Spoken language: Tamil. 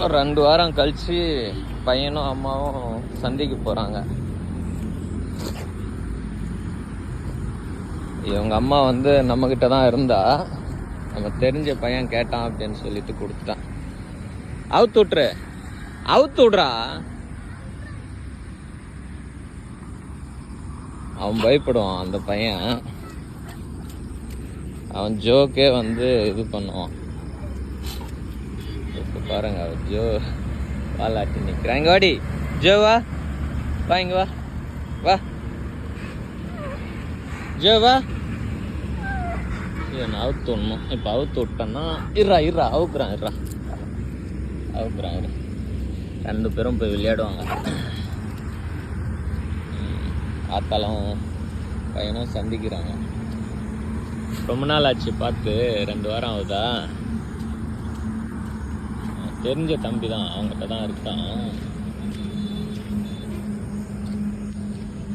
2 வாரம் கழிச்சு பையனும் அம்மாவும் சந்தைக்கு போகிறாங்க. இவங்க அம்மா வந்து நம்மக்கிட்ட தான் இருந்தா, நம்ம தெரிஞ்ச பையன் கேட்டான் அப்படின்னு சொல்லிட்டு கொடுத்துட்டான். அவுத்து விட்றா. அவன் பயப்படுவான் அந்த பையன். அவன் ஜோக்கே வந்து இது பண்ணுவான். இப்போ பாருங்க, அவன் ஜோ வாலாட்டி நிற்கிறான். இங்கே வாடி ஜோ, வா வா, இங்கே வா வா ஜோ வா. நான் அவுத்து விடணும். இப்போ அவுத்து விட்டேன்னா அவுக்குறான். 2 பேரும் போய் விளையாடுவாங்க. ஆத்தாலும் பையனும் சந்திக்கிறாங்க. ரொம்ப நாள் ஆச்சு பார்த்து, 2 வாரம் ஆகுதா. தெரிஞ்ச தம்பி தான், அவங்ககிட்ட தான் இருக்கான்.